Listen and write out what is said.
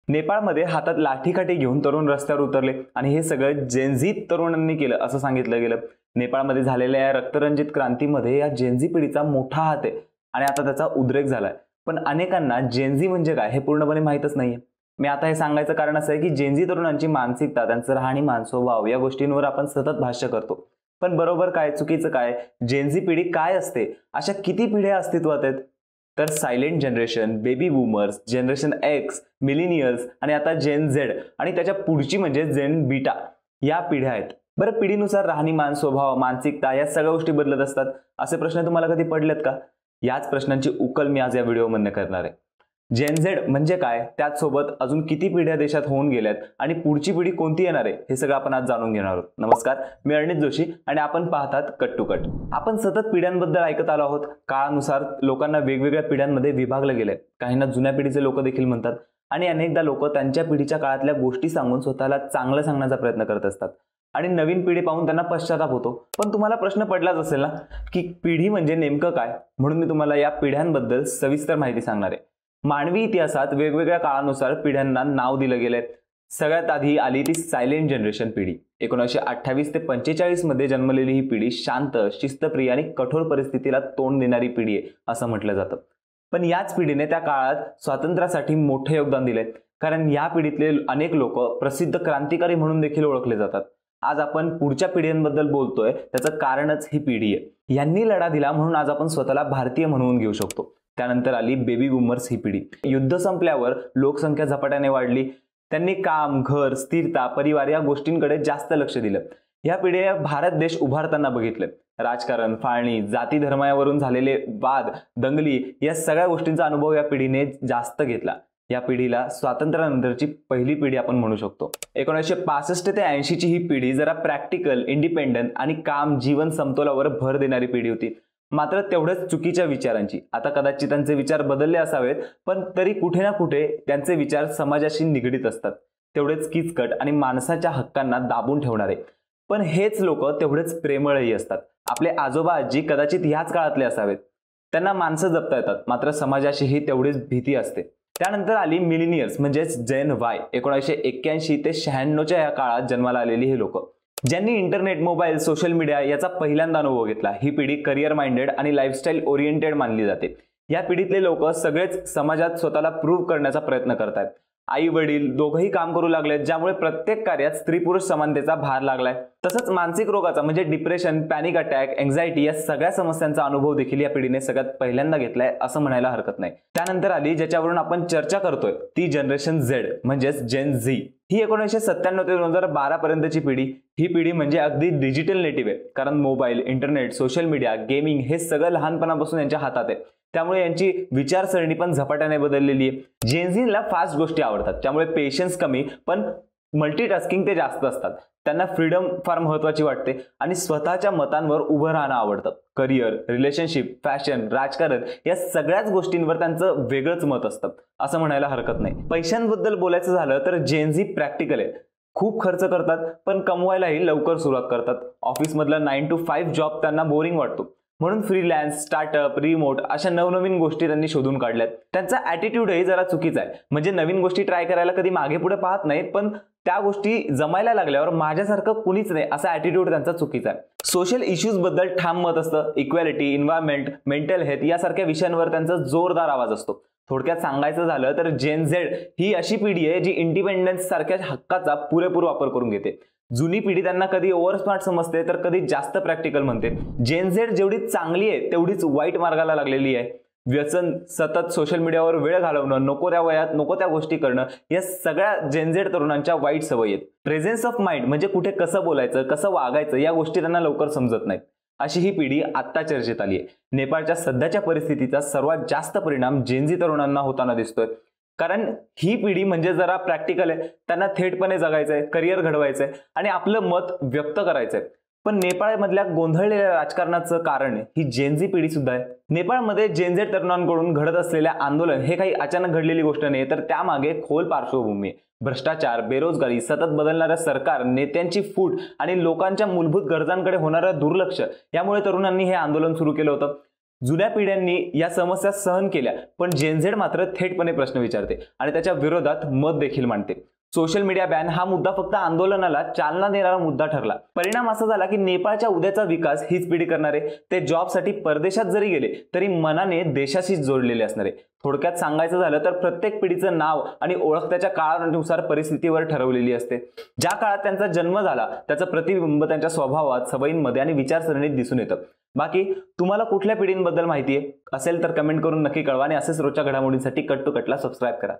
नेपाळमध्ये हातात लाठीकाठी घेऊन तरुण रस्त्यावर उतरले आणि हे सगळं जेनझी तरुणांनी केलं असं सांगितलं गेलं। नेपाळमध्ये झालेल्या या रक्तरंजित क्रांतीमध्ये या जेनझी पिढीचा मोठा हात आहे आणि आता त्याचा उद्रेक झालाय। पण अनेकांना जेनझी म्हणजे काय हे पूर्णपणे माहीतच नाहीये। मी आता हे सांगायचं कारण असं आहे की जेनझी तरुणांची मानसिकता, त्यांचं राहणीमान, स्वभाव या गोष्टींवर आपण सतत भाष्य करतो। पण बरोबर काय, चुकीचं काय, जेनझी पिढी काय असते, अशा किती पिढ्या अस्तित्वात आहेत? तर silent generation, baby boomers, generation x, millennials आणि आता जेन झेड आणि त्याच्या पुढची म्हणजे जेन बीटा या पिढ्या आहेत। बरं, पिढीनुसार राहणीमान, स्वभाव, मानसिकता या सगळ्या गोष्टी बदलत असतात। असे प्रश्न तुम्हाला कधी पडलेत का? याच प्रश्नांची उकल मी आज या व्हिडिओमध्ये करणार आहे। जेन झेड म्हणजे काय, त्याचसोबत अजून किती पिढ्या देशात होऊन गेल्यात आणि पुढची पिढी कोणती येणार आहे हे सगळं आपण आज जाणून घेणार आहोत। नमस्कार, मी अर्णित जोशी आणि आपण पाहतात कट टू कट। आपण सतत पिढ्यांबद्दल ऐकत आलो आहोत। काळानुसार लोकांना वेगवेगळ्या पिढ्यांमध्ये विभागलं गेलंय। काहींना जुन्या पिढीचे लोक देखील म्हणतात आणि अनेकदा लोक त्यांच्या पिढीच्या काळातल्या गोष्टी सांगून स्वतःला चांगलं सांगण्याचा प्रयत्न करत असतात आणि नवीन पिढी पाहून त्यांना पश्चाताप होतो। पण तुम्हाला प्रश्न पडलाच असेल ना की पिढी म्हणजे नेमकं काय? म्हणून मी तुम्हाला या पिढ्यांबद्दल सविस्तर माहिती सांगणार आहे। मानवी इतिहासात वेगवेगळ्या काळानुसार पिढ्यांना नाव दिलं गेलंय। सगळ्यात आधी आली ती सायलेंट जनरेशन पिढी। 1928 ते 45 मध्ये जन्मलेली ही पिढी शांत, शिस्तप्रिय आणि कठोर परिस्थितीला तोंड देणारी पिढी आहे असं म्हटलं जातं। पण याच पिढीने त्या काळात स्वातंत्र्यासाठी मोठे योगदान दिले, कारण या पिढीतले अनेक लोक प्रसिद्ध क्रांतिकारी म्हणून देखील ओळखले जातात। आज आपण पुढच्या पिढ्यांबद्दल बोलतोय, त्याचं कारणच ही पिढी आहे। यांनी लढा दिला म्हणून आज आपण स्वतःला भारतीय म्हणून घेऊ शकतो। त्यानंतर आली बेबी बूमर्स ही पिढी। युद्ध संपल्यावर लोकसंख्या झपाट्याने वाढली, त्यांनी काम, घर, स्थिरता, परिवार या गोष्टींकडे जास्त लक्ष दिलं। या पिढीने भारत देश उभारताना बघितलं। राजकारण, फाळणी, जाती धर्मावरून झालेले वाद, दंगली या सगळ्या गोष्टींचा अनुभव या पिढीने जास्त घेतला। या पिढीला स्वातंत्र्यानंतरची पहिली पिढी आपण म्हणू शकतो। 1965 ते 80 ची ही पिढी जरा प्रॅक्टिकल, इंडिपेंडंट आणि काम, जीवन समतोलावर भर देणारी पिढी होती, मात्र तेवढ्याच चुकीच्या विचारांची। आता कदाचित त्यांचे विचार बदलले असावेत, पण तरी कुठे ना कुठे त्यांचे विचार समाजाशी निगडीत असतात। तेवढेच किचकट आणि माणसाच्या हक्कांना दाबून ठेवणारे, पण हेच लोक तेवढेच प्रेमळही असतात। आपले आजोबा आजी कदाचित ह्याच काळातले असावेत, त्यांना माणसं जपता येतात, मात्र समाजाशीही तेवढीच भीती असते। त्यानंतर आली मिलेनियल्स म्हणजेच जेन वाय। 1981 ते 96 या काळात जन्माला आलेली हे लोक, ज्यांनी इंटरनेट, मोबाईल, सोशल मीडिया याचा पहिल्यांदा अनुभव घेतला। ही पिढी करिअर माइंडेड आणि लाईफस्टाईल ओरिएंटेड मानली जाते। या पिढीतले लोक सगळेच समाजात स्वतःला प्रूव्ह करण्याचा प्रयत्न करतात। आई वडील दोघंही काम करू लागलेत, ज्यामुळे प्रत्येक कार्यात स्त्री पुरुष समानतेचा भार लागलाय। तसंच मानसिक रोगाचा म्हणजे डिप्रेशन, पॅनिक अटॅक, एन्झायटी या सगळ्या समस्यांचा अनुभव देखील या पिढीने सगळ्यात पहिल्यांदा घेतलाय असं म्हणायला हरकत नाही। त्यानंतर आली ज्याच्यावरून आपण चर्चा करतोय ती जनरेशन झेड म्हणजेच जेन झी। ही 1997 ते 2012 पर्यंतची पिढी। ही पिढी म्हणजे अगदी डिजिटल नेटिव्ह आहे, कारण mobile, internet, social media, gaming हे सगळं लहानपणापासून यांच्या हातात आहे। त्यामुळे यांची विचारसरणी पण झपाट्याने बदललेली आहे। जेनझीला फास्ट गोष्टी आवडतात, त्यामुळे पेशन्स कमी पण मल्टीटास्किंग ते जास्त असतात। त्यांना फ्रीडम फार महत्त्वाची वाटते आणि स्वतःच्या मतांवर उभं राहणं आवडतं। करिअर, रिलेशनशिप, फॅशन, राजकारण या सगळ्याच गोष्टींवर त्यांचं वेगळंच मत असतं असं म्हणायला हरकत नाही। पैशांबद्दल बोलायचं झालं तर जेनझी प्रॅक्टिकल आहे, खूप खर्च करतात पण कमवायलाही लवकर सुरुवात करतात। ऑफिस मधला 9 to 5 जॉब त्यांना बोरिंग वाटतो, म्हणून फ्रीलॅन्स, स्टार्टअप, रिमोट अशा नवनवीन गोष्टी त्यांनी शोधून काढल्यात। त्यांचा ॲटिट्यूडही जरा चुकीचा आहे, म्हणजे नवीन गोष्टी ट्राय करायला कधी मागे पुढे पाहत नाही, पण त्या गोष्टी जमायला लागल्यावर माझ्यासारखं कुणीच नाही असा ॲटिट्यूड त्यांचा चुकीचा आहे। सोशल इश्यूज बद्दल ठाम मत असतं, इक्वॅलिटी, एन्व्हायरमेंट, मेंटल हेल्थ या सारख्या विषयांवर त्यांचा जोरदार आवाज असतो। थोडक्यात सांगायचं झालं तर जेन झेड ही अशी पिढी आहे जी इंडिपेंडन्स सारख्या हक्काचा पुरेपूर वापर करून घेते। जुनी पिढी त्यांना कधी ओव्हर स्मार्ट समजते तर कधी जास्त प्रॅक्टिकल म्हणते। जेन झेड जेवढी चांगली आहे तेवढीच वाईट मार्गाला लागलेली आहे। व्यसन, सतत सोशल मीडियावर वेळ घालवणं, नको त्या वयात नको त्या गोष्टी करणं या सगळ्या जेन झेड तरुणांच्या वाईट सवयी आहेत। प्रेझेन्स ऑफ माइंड म्हणजे कुठे कसं बोलायचं, कसं वागायचं या गोष्टी त्यांना लवकर समजत नाहीत। अशी ही पिढी आत्ता चर्चेत आली आहे। नेपाळच्या सध्याच्या परिस्थितीचा सर्वात जास्त परिणाम जेनझी तरुणांना होताना दिसतोय, कारण ही पिढी म्हणजे जरा प्रॅक्टिकल आहे, त्यांना थेटपणे जगायचंय, करिअर घडवायचंय आणि आपलं मत व्यक्त करायचंय। पण नेपाळमधल्या गोंधळलेल्या राजकारणाचं कारण ही जेनझी पिढी सुद्धा आहे। नेपाळमध्ये जेनझेड तरुणांकडून घडत असलेल्या आंदोलन हे काही अचानक घडलेली गोष्ट नाही, तर त्यामागे खोल पार्श्वभूमी आहे। भ्रष्टाचार, बेरोजगारी, सतत बदलणारं सरकार, नेत्यांची फूट आणि लोकांच्या मूलभूत गरजांकडे होणारं दुर्लक्ष यामुळे तरुणांनी हे आंदोलन सुरू केलं होतं। जुन्या पिढ्यांनी या समस्या सहन केल्या, पण जेनझेड मात्र थेटपणे प्रश्न विचारते आणि त्याच्या विरोधात मत देखील मांडते. सोशल मीडिया बॅन हा मुद्दा फक्त आंदोलनाला चालना देणारा मुद्दा ठरला. परिणाम असा झाला की नेपाळच्या उद्याचा विकास हीच पिढी करणार आहे. ते जॉबसाठी परदेशात जरी गेले तरी मनाने देशाशी जोडलेले असणार आहे. थोडक्यात सांगायचं झालं तर प्रत्येक पिढीचं नाव आणि ओळख त्याच्या काळानुसार परिस्थितीवर ठरवलेली असते. ज्या काळात त्यांचा जन्म झाला त्याचं प्रतिबिंब त्यांच्या स्वभावात, सवयींमध्ये आणि विचारसरणीत दिसून येतं. बाकी तुम्हाला कुठल्या पिढींबद्दल माहिती आहे असेल तर कमेंट करून नक्की कळवा आणि असेच रोजच्या घडामोडींसाठी कट टू कटला सबस्क्राईब करा.